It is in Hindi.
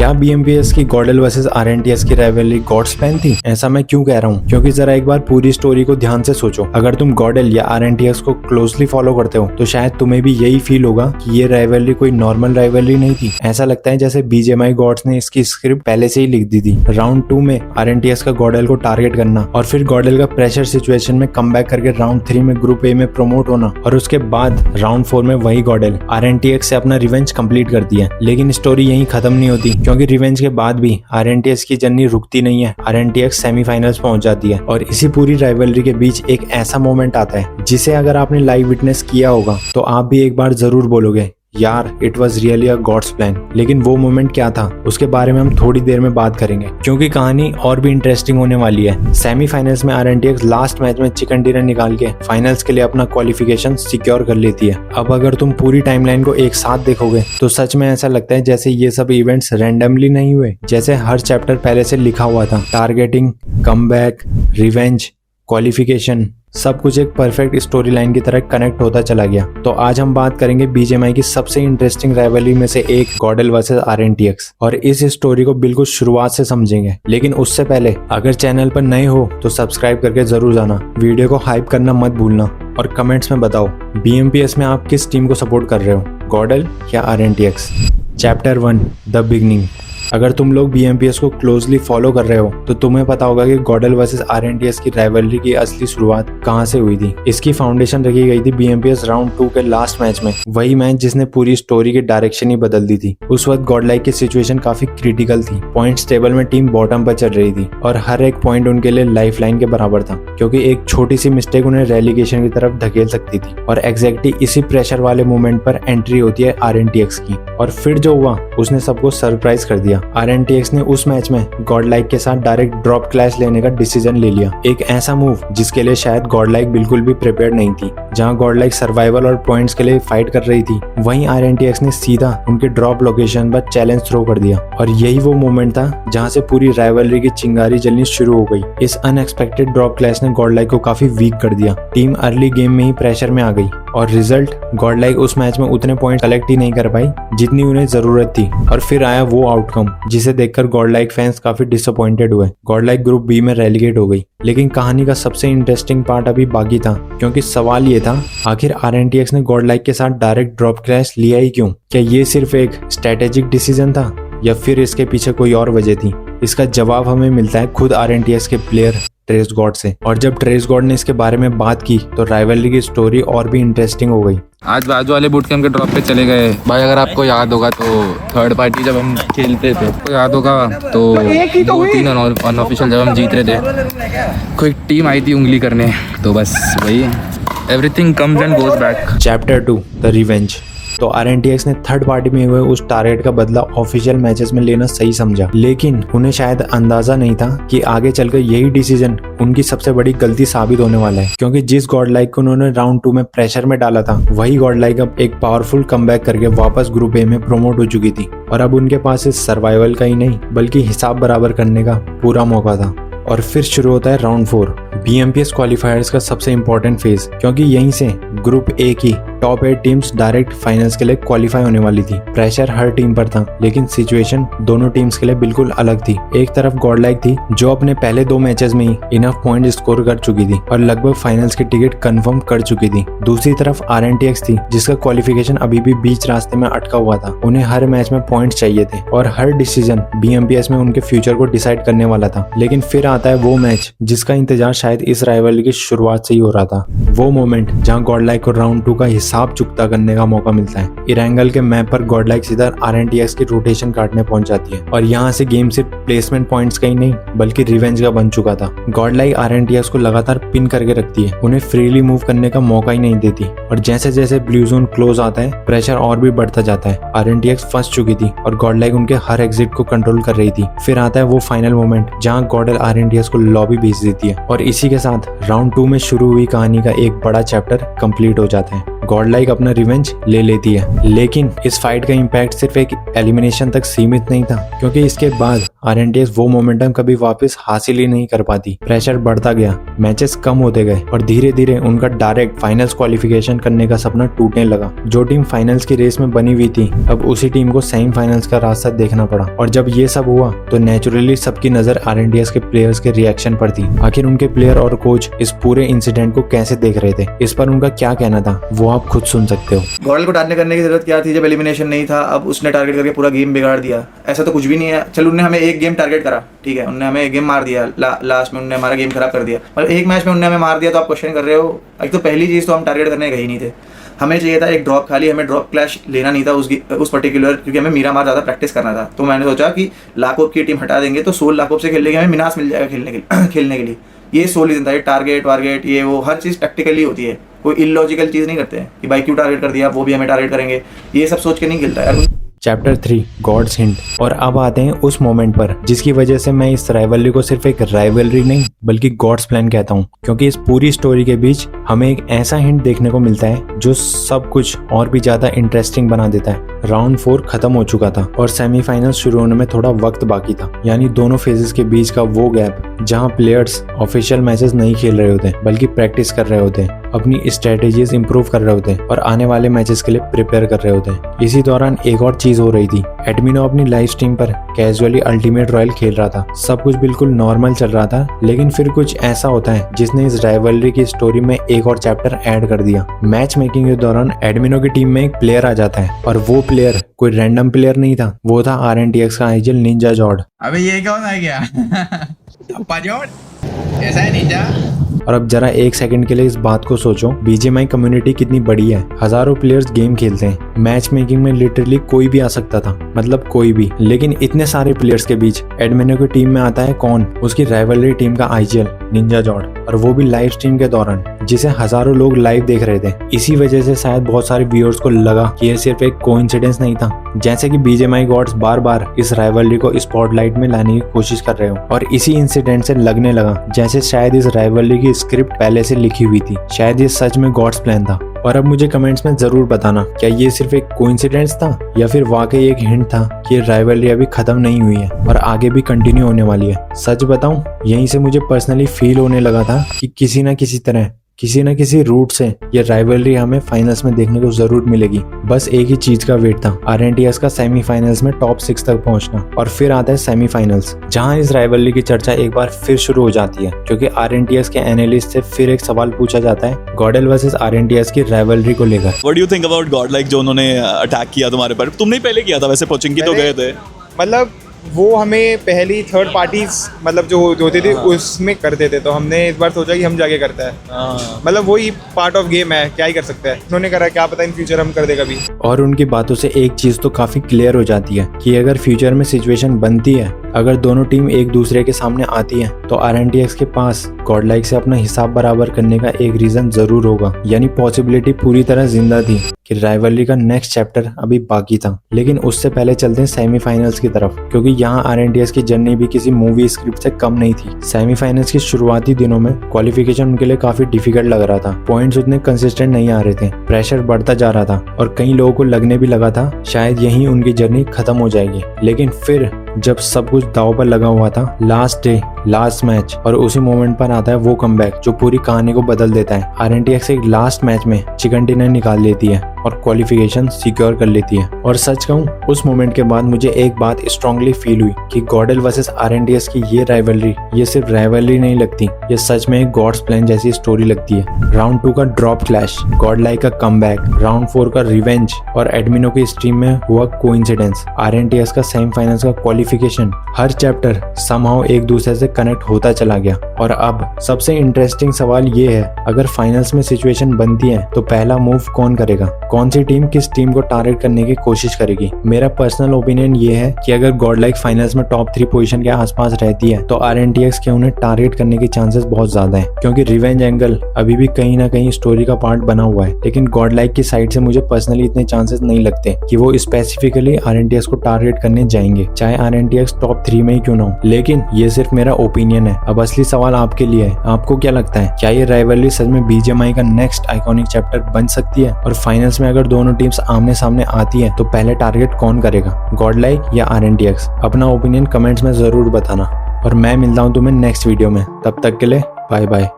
क्या BMPS की गॉडल वर्सेस RNTS की राइवलरी गॉड्स प्लान थी? ऐसा मैं क्यों कह रहा हूँ? क्योंकि जरा एक बार पूरी स्टोरी को ध्यान से सोचो। अगर तुम गॉडल या RNTS को क्लोजली फॉलो करते हो तो शायद तुम्हें भी यही फील होगा कि ये राइवलरी कोई नॉर्मल राइवलरी नहीं थी। ऐसा लगता है जैसे BGMI गॉड्स ने इसकी स्क्रिप्ट पहले से ही लिख दी थी। राउंड 2 में RNTS का गॉडल को टारगेट करना और फिर गॉडल का प्रेशर सिचुएशन में कमबैक करके राउंड 3 में ग्रुप ए में प्रमोट होना और उसके बाद राउंड 4 में वही गॉडल RNTX से अपना रिवेंज कंप्लीट करती है। लेकिन स्टोरी यहीं खत्म नहीं होती, क्योंकि रिवेंज के बाद भी RNTS की जर्नी रुकती नहीं है। RNTX सेमीफाइनल्स पहुंच जाती है और इसी पूरी राइवलरी के बीच एक ऐसा मोमेंट आता है जिसे अगर आपने लाइव विटनेस किया होगा तो आप भी एक बार जरूर बोलोगे यार it was really a God's plan. लेकिन वो मोमेंट क्या था उसके बारे में हम थोड़ी देर में बात करेंगे, क्योंकि कहानी और भी इंटरेस्टिंग होने वाली है। सेमीफाइनल्स में RNTX लास्ट मैच में चिकन डिनर निकाल के फाइनल्स के लिए अपना क्वालिफिकेशन सिक्योर कर लेती है। अब अगर तुम पूरी टाइमलाइन को एक साथ देखोगे तो सच में ऐसा लगता है जैसे ये सब इवेंट्स रैंडमली नहीं हुए, जैसे हर चैप्टर पहले से लिखा हुआ था। टारगेटिंग, कमबैक, रिवेंज, क्वालिफिकेशन, सब कुछ एक परफेक्ट स्टोरी लाइन की तरह कनेक्ट होता चला गया। तो आज हम बात करेंगे BGMI की सबसे इंटरेस्टिंग राइवलरी में से एक गॉडल वर्सेस RNTX और इस स्टोरी को बिल्कुल शुरुआत से समझेंगे। लेकिन उससे पहले अगर चैनल पर नए हो तो सब्सक्राइब करके जरूर जाना, वीडियो को हाइप करना मत भूलना और कमेंट्स में बताओ BMPS में आप किस टीम को सपोर्ट कर रहे हो, गॉडल या RNTX। Chapter 1 the beginning. अगर तुम लोग BMPS को क्लोजली फॉलो कर रहे हो तो तुम्हें पता होगा कि गॉडल वर्सेस RNTS की राइवलरी की असली शुरुआत कहां से हुई थी। इसकी फाउंडेशन रखी गई थी BMPS राउंड 2 के लास्ट मैच में, वही मैच जिसने पूरी स्टोरी की डायरेक्शन ही बदल दी थी। उस वक्त गॉडलाइक की सिचुएशन काफी क्रिटिकल थी। पॉइंट्स टेबल में टीम बॉटम पर चल रही थी और हर एक पॉइंट उनके लिए लाइफलाइन के बराबर था, क्योंकि एक छोटी सी मिस्टेक उन्हें रेलीगेशन की तरफ धकेल सकती थी। और एग्जैक्टली इसी प्रेशर वाले मोमेंट पर एंट्री होती है RNTX की और फिर जो हुआ उसने सबको सरप्राइज कर दिया। RNTX ने उस मैच में गॉडलाइक के साथ डायरेक्ट ड्रॉप क्लैश लेने का डिसीजन ले लिया, एक ऐसा मूव जिसके लिए शायद गॉडलाइक बिल्कुल भी प्रिपेयर्ड नहीं थी। जहां गॉडलाइक सर्वाइवल और पॉइंट्स के लिए फाइट कर रही थी, वहीं RNTX ने सीधा उनके ड्रॉप लोकेशन पर चैलेंज थ्रो कर दिया और यही वो मोमेंट था जहां से पूरी राइवलरी की चिंगारी जलनी शुरू हो गई। इस अनएक्सपेक्टेड ड्रॉप क्लैश ने गॉडलाइक को काफी वीक कर दिया। टीम अर्ली गेम में ही प्रेशर में आ गई और रिजल्ट, गॉडलाइक उस मैच में उतने पॉइंट कलेक्ट ही नहीं कर पाई जितनी उन्हें जरूरत थी। और फिर आया वो आउटकम जिसे देखकर गॉडलाइक फैंस काफी डिसअपॉइंटेड हुए। गॉडलाइक ग्रुप बी में रेलीगेट हो गई। लेकिन कहानी का सबसे इंटरेस्टिंग पार्ट अभी बाकी था, क्योंकि सवाल ये था आखिर RNTX ने गॉडलाइक के साथ डायरेक्ट ड्रॉप क्रैश लिया ही क्यों? क्या ये सिर्फ एक स्ट्रेटेजिक डिसीजन था या फिर इसके पीछे कोई और वजह थी? इसका जवाब हमें मिलता है खुद RNTX के प्लेयर ट्रेस गॉड से। और जब ट्रेस गॉड ने इसके बारे में बात की तो राइवलरी की स्टोरी और भी इंटरेस्टिंग हो गई। आज बाजू वाले बूट कैंप के ड्रॉप पे चले गए भाई। अगर आपको याद होगा तो थर्ड पार्टी जब हम खेलते थे तो याद होगा तो 2-3 अनऑफिशियल जब हम जीत रहे थे, कोई टीम आई थी उंगली करने, तो बस वही everything comes and goes back. Chapter 2 the revenge. तो RNTX ने थर्ड पार्टी में हुए उस टारगेट का बदला ऑफिशियल मैचेस में लेना सही समझा, लेकिन उन्हें शायद अंदाजा नहीं था कि आगे चलकर यही डिसीजन उनकी सबसे बड़ी गलती साबित होने वाला है। क्योंकि जिस गॉडलाइक को उन्होंने राउंड 2 में प्रेशर में डाला था, वही गॉडलाइक अब एक पावरफुल कमबैक करके वापस ग्रुप ए में प्रमोट हो चुकी थी और अब उनके पास इस सर्वाइवल का ही नहीं बल्कि हिसाब बराबर करने का पूरा मौका था। और फिर शुरू होता है राउंड 4, BMPS क्वालिफायर्स का सबसे इंपॉर्टेंट फेज, क्योंकि यहीं से ग्रुप ए की टॉप 8 टीम्स डायरेक्ट फाइनल्स के लिए क्वालिफाई होने वाली थी। प्रेशर हर टीम पर था, लेकिन सिचुएशन दोनों टीम्स के लिए बिल्कुल अलग थी। एक तरफ गॉडलाइक थी जो अपने पहले 2 मैचेस में ही इनफ पॉइंट स्कोर कर चुकी थी और लगभग फाइनल्स की टिकट कंफर्म कर चुकी थी। दूसरी तरफ RNTX थी जिसका क्वालिफिकेशन अभी भी बीच रास्ते में अटका हुआ था। उन्हें हर मैच में पॉइंट्स चाहिए थे और हर डिसीजन BMPS में उनके फ्यूचर को डिसाइड करने वाला था। लेकिन फिर आता है वो मैच जिसका इंतजार शायद इस राइवलरी की शुरुआत से ही हो रहा था। वो मोमेंट जहां गॉडलाइक को राउंड 2 का हिसाब चुकता करने का मौका मिलता है। इरेंगल के मैप पर गॉडलाइक सीधा RNTX की रोटेशन काटने पहुंच जाती है और यहाँ से गेम सिर्फ प्लेसमेंट पॉइंट्स का ही नहीं बल्कि रिवेंज का बन चुका था। गॉडलाइक RNTX को लगातार पिन करके रखती है, उन्हें फ्रीली मूव करने का मौका ही नहीं देती और जैसे जैसे ब्लू जोन क्लोज आता है प्रेशर और भी बढ़ता जाता है। RNTX फंस चुकी थी और गॉडलाइक उनके हर एग्जिट को कंट्रोल कर रही थी। फिर आता है वो फाइनल मोमेंट जहाँ गॉडल RNTX को लॉबी भेज देती है और इसी के साथ राउंड 2 में शुरू हुई कहानी का एक बड़ा चैप्टर कंप्लीट हो जाता है। गॉडलाइक अपना रिवेंज ले लेती है, लेकिन इस फाइट का इम्पैक्ट सिर्फ एक एलिमिनेशन तक सीमित नहीं था, क्योंकि इसके बाद आरएनटीएक्स वो मोमेंटम कभी वापस हासिल ही नहीं कर पाती। प्रेशर बढ़ता गया, मैचेस कम होते गए और धीरे धीरे उनका डायरेक्ट फाइनल्स क्वालिफिकेशन करने का सपना टूटने लगा। जो टीम फाइनल्स की रेस में बनी हुई थी, अब उसी टीम को सेमीफाइनल्स का रास्ता देखना पड़ा। और जब ये सब हुआ तो नेचुरली सबकी नजर आरएनटीएक्स के प्लेयर्स के रिएक्शन पर थी। आखिर उनके प्लेयर और कोच इस पूरे इंसिडेंट को कैसे देख रहे थे, इस पर उनका क्या कहना था, वो आप खुद सुन सकते हो। गॉडल को टारगेट करने की जरूरत क्या थी जब एलिमिनेशन नहीं था? अब उसने टारगेट करके पूरा गेम बिगाड़ दिया। ऐसा तो कुछ भी नहीं है। चलो उन्होंने हमें एक गेम टारगेट करा, ठीक है, उन्होंने हमें एक गेम मार दिया, लास्ट में उन्होंने हमारा गेम खराब कर दिया। मतलब एक मैच में उन्होंने हमें मार दिया तो आप क्वेश्चन कर रहे हो। एक तो पहली चीज़ तो हम टारगेट करने गए ही नहीं थे, हमें चाहिए था एक ड्रॉप खाली, हमें ड्रॉप क्लैश लेना नहीं था उस पर्टिकुलर, क्योंकि हमें मीरा मार ज़्यादा प्रैक्टिस करना था। तो मैंने सोचा कि लाकोप की टीम हटा देंगे तो सोल लाकोप से खेलने के हमें मिनास मिल जाएगा खेलने के लिए। ये सोल रीजन था। ये टारगेट ये वो हर चीज़ टैक्टिकली होती है, कोई इलॉजिकल चीज़ नहीं करते हैं कि भाई क्यों टारगेट कर दिया, वो भी हमें टारगेट करेंगे, ये सब सोच के नहीं खेलता यार। Chapter 3 God's hint. और अब आते हैं उस मोमेंट पर जिसकी वजह से मैं इस राइवलरी को सिर्फ एक राइवलरी नहीं बल्कि गॉड्स प्लान कहता हूँ, क्योंकि इस पूरी स्टोरी के बीच हमें एक ऐसा हिंट देखने को मिलता है जो सब कुछ और भी ज्यादा इंटरेस्टिंग बना देता है। राउंड 4 खत्म हो चुका था और सेमीफाइनल शुरू होने में थोड़ा वक्त बाकी था, यानी दोनों फेजेस के बीच का वो गैप जहाँ प्लेयर्स ऑफिशियल मैचेस नहीं खेल रहे होते बल्कि प्रैक्टिस कर रहे होते, अपनी स्ट्रेटेजीज इंप्रूव कर रहे होते और आने वाले मैचेस के लिए प्रिपेयर कर रहे होते। इसी दौरान एक और चीज हो रही थी। एडमिनो अपनी लाइव स्ट्रीम पर कैजुअली अल्टीमेट रॉयल खेल रहा था। सब कुछ बिल्कुल नॉर्मल चल रहा था, लेकिन फिर कुछ ऐसा होता है जिसने इस राइवलरी की स्टोरी में एक और चैप्टर ऐड कर दिया। मैच मेकिंग के दौरान एडमिनो की टीम में एक प्लेयर आ जाता है और वो प्लेयर कोई रैंडम प्लेयर नहीं था, वो था आरएनटीएक्स का आइजल निंजा जॉर्ड। अबे ये कौन आ गया? जॉर्ड ऐसा है निंजा। और अब जरा एक सेकंड के लिए इस बात को सोचो, बीजीएमआई कम्युनिटी कितनी बड़ी है। हजारों प्लेयर्स गेम खेलते हैं, मैच मेकिंग में लिटरली कोई भी आ सकता था, मतलब कोई भी। लेकिन इतने सारे प्लेयर्स के बीच एडमिनो की टीम में आता है कौन? उसकी राइवलरी टीम का आईजीएल निंजा जॉर्ड, और वो भी लाइव स्ट्रीम के दौरान, जिसे हजारों लोग लाइव देख रहे थे। इसी वजह से शायद बहुत सारे व्यूअर्स को लगा कि यह सिर्फ एक कोइंसिडेंस नहीं था, जैसे कि बीजीएमआई गॉड्स बार बार इस राइवलरी को स्पॉटलाइट में लाने की कोशिश कर रहे हो। और इसी इंसिडेंट से लगने लगा जैसे शायद इस राइवलरी की स्क्रिप्ट पहले से लिखी हुई थी, शायद ये सच में गॉड्स प्लान था। और अब मुझे कमेंट्स में जरूर बताना, क्या ये सिर्फ एक कोइंसिडेंस था या फिर वाकई एक हिंट था कि राइवलरी अभी खत्म नहीं हुई है और आगे भी कंटिन्यू होने वाली है। सच बताऊं, यहीं से मुझे पर्सनली फील होने लगा था कि किसी न किसी तरह, किसी न किसी रूट से ये राइवलरी हमें फाइनल्स में देखने को जरूर मिलेगी। बस एक ही चीज का वेट था, आरएनटीएक्स का सेमीफाइनल्स में टॉप 6 तक पहुंचना। और फिर आता है सेमीफाइनल्स, जहां इस राइवलरी की चर्चा एक बार फिर शुरू हो जाती है, क्योंकि आरएनटीएक्स के एनालिस्ट से फिर एक सवाल पूछा जाता है गॉडल वर्सेस आरएनटीएक्स की राइवलरी को लेकर। What do you think about God, like जो उन्होंने अटैक किया तुम्हारे पर? तुमने ही पहले किया था वैसे, पोचिंकी तो गए थे। मतलब वो हमें पहली थर्ड पार्टीज मतलब जो होती थी उसमें करते थे, तो हमने इस बार सोचा कि हम जाके करते हैं। मतलब वही पार्ट ऑफ गेम है, क्या ही कर सकते हैं। उन्होंने करा, क्या पता इन फ्यूचर हम कर दे कभी। और उनकी बातों से एक चीज तो काफी क्लियर हो जाती है कि अगर फ्यूचर में सिचुएशन बनती है, अगर दोनों टीम एक दूसरे के सामने आती है, तो आरएनटीएक्स के पास गॉडलाइक से अपना हिसाब बराबर करने का एक रीजन जरूर होगा। यानी पॉसिबिलिटी पूरी तरह जिंदा थी कि राइवलरी का नेक्स्ट चैप्टर अभी बाकी था। लेकिन उससे पहले चलते हैं सेमीफाइनल्स की तरफ, क्योंकि यहाँ आरएनटीएक्स की जर्नी भी किसी मूवी स्क्रिप्ट से कम नहीं थी। सेमीफाइनल्स के शुरुआती दिनों में क्वालिफिकेशन उनके लिए काफी डिफिकल्ट लग रहा था। पॉइंट्स उतने कंसिस्टेंट नहीं आ रहे थे, प्रेशर बढ़ता जा रहा था और कई लोगों को लगने भी लगा था शायद यहीं उनकी जर्नी खत्म हो जाएगी। लेकिन फिर जब सब कुछ दांव पर लगा हुआ था, लास्ट डे, लास्ट मैच, और उसी मोमेंट पर आता है वो कमबैक जो पूरी कहानी को बदल देता है। आरएनटीएक्स एक लास्ट मैच में चिकन डिनर निकाल लेती है और क्वालिफिकेशन सिक्योर कर लेती है। और सच कहूं, उस मोमेंट के बाद मुझे एक बात स्ट्रांगली फील हुई कि गॉडल वर्सेस आरएनटीएक्स की ये राइवलरी, ये सिर्फ राइवलरी नहीं लगती, ये सच में एक गॉड्स प्लान जैसी स्टोरी लगती है। राउंड 2 का ड्रॉप क्लैश, गॉडलाइक का कमबैक, राउंड 4 का रिवेंज और एडमिनो की स्ट्रीम में हुआ कोइंसिडेंस, आरएनटीएक्स का सेमीफाइनल्स का क्वालिफिकेशन, हर चैप्टर समहाउ एक दूसरे से कनेक्ट होता चला गया। और अब सबसे इंटरेस्टिंग सवाल ये है, अगर फाइनल्स में सिचुएशन बनती है तो पहला मूव कौन करेगा? कौन सी टीम किस टीम को टारगेट करने की कोशिश करेगी? मेरा पर्सनल ओपिनियन ये है कि अगर गॉडलाइक फाइनल्स में टॉप 3 पोजीशन के आसपास रहती है तो आरएनटीएक्स के उन्हें टारगेट करने के चांसेस बहुत ज्यादा है, क्योंकि रिवेंज एंगल अभी भी कहीं ना कहीं स्टोरी का पार्ट बना हुआ है। लेकिन गॉडलाइक की साइड से मुझे पर्सनली इतने चांसेस नहीं लगते कि वो स्पेसिफिकली आरएनटीएक्स को टारगेट करने जाएंगे, चाहे आरएनटीएक्स टॉप 3 में ही क्यों ना हो। लेकिन ये सिर्फ मेरा ओपिनियन है। अब असली सवाल आपके लिए है, आपको क्या लगता है, क्या ये राइवलरी सच में बीजीएमआई का नेक्स्ट आइकॉनिक चैप्टर बन सकती है? और फाइनल्स में अगर दोनों टीम्स आमने सामने आती है तो पहले टारगेट कौन करेगा, गॉडलाइक या RNTX? अपना ओपिनियन कमेंट्स में जरूर बताना और मैं मिलता हूँ तुम्हें नेक्स्ट वीडियो में। तब तक के लिए बाय बाय।